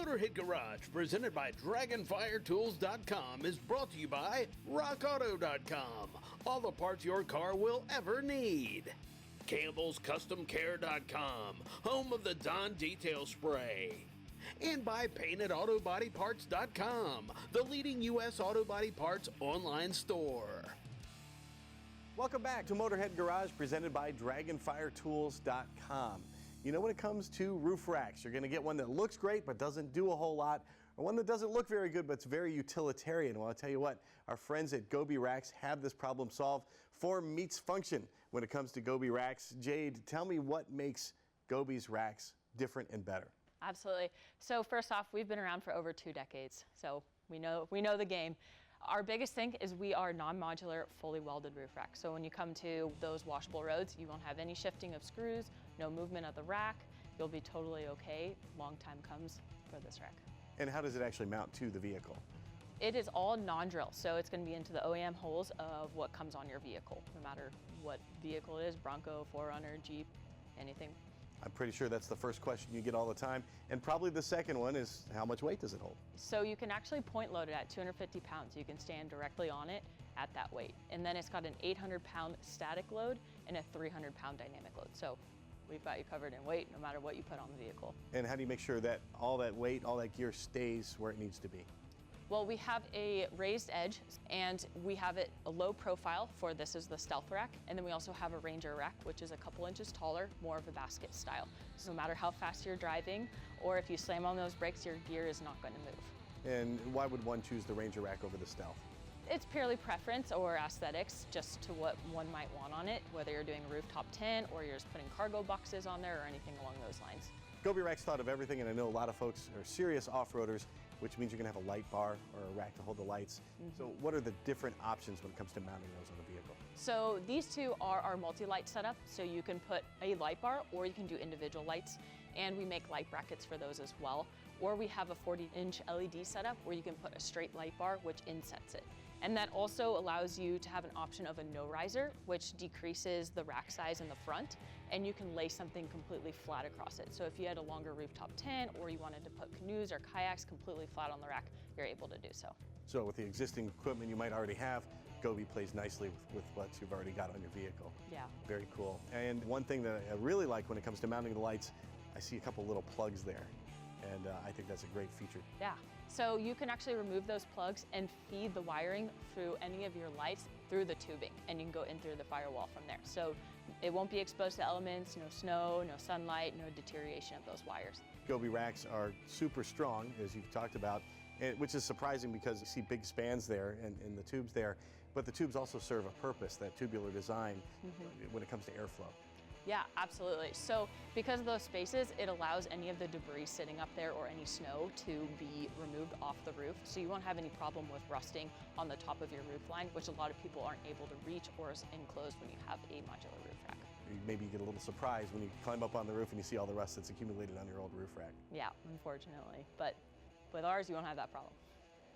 Motorhead Garage, presented by Dragonfire is brought to you by RockAuto.com. All the parts your car will ever need. Campbell's CustomCare.com, home of the Dawn Detail Spray. And by PaintedAutoBodyParts.com, the leading U.S. auto body parts online store. Welcome back to Motorhead Garage, presented by DragonfireTools.com. You know, when it comes to roof racks, you're going to get one that looks great but doesn't do a whole lot, or one that doesn't look very good but it's very utilitarian. Well, I'll tell you what, our friends at GOBI Racks have this problem solved. Form meets function when it comes to GOBI Racks. Jade, tell me what makes GOBI's racks different and better. Absolutely. So first off, we've been around for over 2 decades, so we know the game. Our biggest thing is we are non-modular, fully welded roof rack. So when you come to those washable roads, you won't have any shifting of screws, no movement of the rack. You'll be totally okay. Long time comes for this rack. And how does it actually mount to the vehicle? It is all non-drill, so it's going to be into the OEM holes of what comes on your vehicle, no matter what vehicle it is, Bronco, 4Runner, Jeep, anything. I'm pretty sure that's the first question you get all the time. And probably the second one is, how much weight does it hold? So you can actually point load it at 250 pounds. You can stand directly on it at that weight. And then it's got an 800-pound static load and a 300-pound dynamic load. So we've got you covered in weight no matter what you put on the vehicle. And how do you make sure that all that weight, all that gear stays where it needs to be? Well, we have a raised edge, and we have it a low profile for this is the stealth rack, and then we also have a Ranger rack, which is a couple inches taller, more of a basket style. So no matter how fast you're driving, or if you slam on those brakes, your gear is not going to move. And why would one choose the Ranger rack over the Stealth? It's purely preference or aesthetics, just to what one might want on it, whether you're doing a rooftop tent or you're just putting cargo boxes on there or anything along those lines. GOBI Racks thought of everything, and I know a lot of folks are serious off-roaders, which means you're going to have a light bar or a rack to hold the lights. So what are the different options when it comes to mounting those on the vehicle? So these two are our multi-light setup, so you can put a light bar or you can do individual lights, and we make light brackets for those as well. Or we have a 40-inch LED setup where you can put a straight light bar, which insets it. And that also allows you to have an option of a no riser, which decreases the rack size in the front, and you can lay something completely flat across it. So if you had a longer rooftop tent or you wanted to put canoes or kayaks completely flat on the rack, you're able to do so. So with the existing equipment you might already have, GOBI plays nicely with what you've already got on your vehicle. Yeah. Very cool. And one thing that I really like when it comes to mounting the lights, I see a couple little plugs there. And I think that's a great feature. Yeah, so you can actually remove those plugs and feed the wiring through any of your lights through the tubing, and you can go in through the firewall from there. So it won't be exposed to elements, no snow, no sunlight, no deterioration of those wires. GOBI racks are super strong, as you've talked about, which is surprising because you see big spans there and the tubes there, but the tubes also serve a purpose, that tubular design, when it comes to airflow. Yeah, absolutely. So because of those spaces, it allows any of the debris sitting up there or any snow to be removed off the roof. So you won't have any problem with rusting on the top of your roof line, which a lot of people aren't able to reach or is enclosed when you have a modular roof rack. Maybe you get a little surprised when you climb up on the roof and you see all the rust that's accumulated on your old roof rack. Yeah, unfortunately. But with ours, you won't have that problem.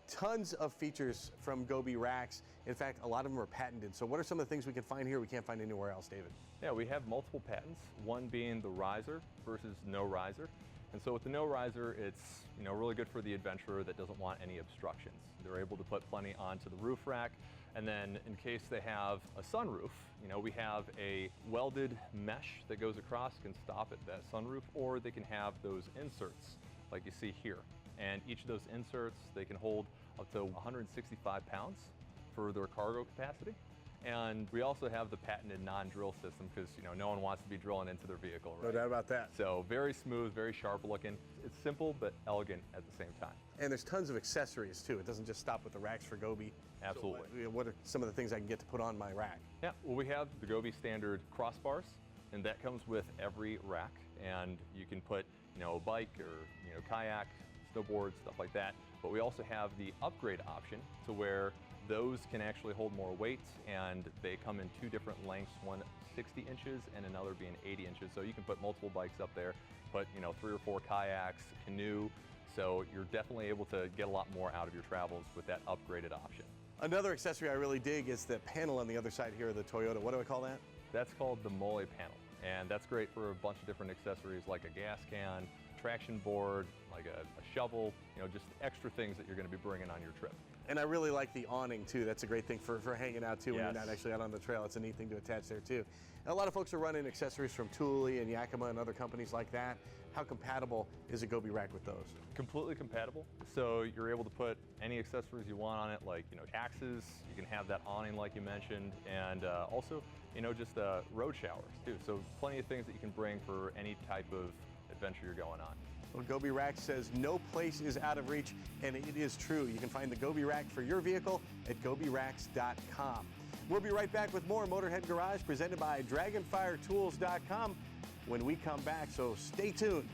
Tons of features from GOBI Racks. In fact, a lot of them are patented. So what are some of the things we can find here we can't find anywhere else, David? Yeah, we have multiple patents, one being the riser versus no riser. And so with the no riser, it's really good for the adventurer that doesn't want any obstructions. They're able to put plenty onto the roof rack. And then in case they have a sunroof, we have a welded mesh that goes across, can stop at that sunroof, or they can have those inserts like you see here. And each of those inserts, they can hold up to 165 pounds for their cargo capacity. And we also have the patented non-drill system because no one wants to be drilling into their vehicle, right? No doubt about that. So very smooth, very sharp looking. It's simple but elegant at the same time. And there's tons of accessories too. It doesn't just stop with the racks for GOBI. Absolutely. So what are some of the things I can get to put on my rack? Yeah, well, we have the GOBI standard crossbars, and that comes with every rack. And you can put a bike or kayak, snowboard, stuff like that. But we also have the upgrade option to where those can actually hold more weight, and they come in 2 different lengths, one 60 inches and another being 80 inches. So you can put multiple bikes up there, put 3 or 4 kayaks, canoe. So you're definitely able to get a lot more out of your travels with that upgraded option. Another accessory I really dig is the panel on the other side here of the Toyota. What do I call that? That's called the Mole panel. And that's great for a bunch of different accessories like a gas can, traction board, like a shovel, you know, just extra things that you're going to be bringing on your trip. And I really like the awning too. That's a great thing for hanging out too when Yes. you're not actually out on the trail. It's a neat thing to attach there too. And a lot of folks are running accessories from Thule and Yakima and other companies like that. How compatible is a GOBI rack with those? Completely compatible. So you're able to put any accessories you want on it, like, you know, axes. You can have that awning like you mentioned, and also, you know, just road showers too. So plenty of things that you can bring for any type of adventure you're going on. Well, GOBI Racks says no place is out of reach, and it is true. You can find the GOBI Rack for your vehicle at GOBIRacks.com. We'll be right back with more Motorhead Garage presented by DragonfireTools.com when we come back, so stay tuned.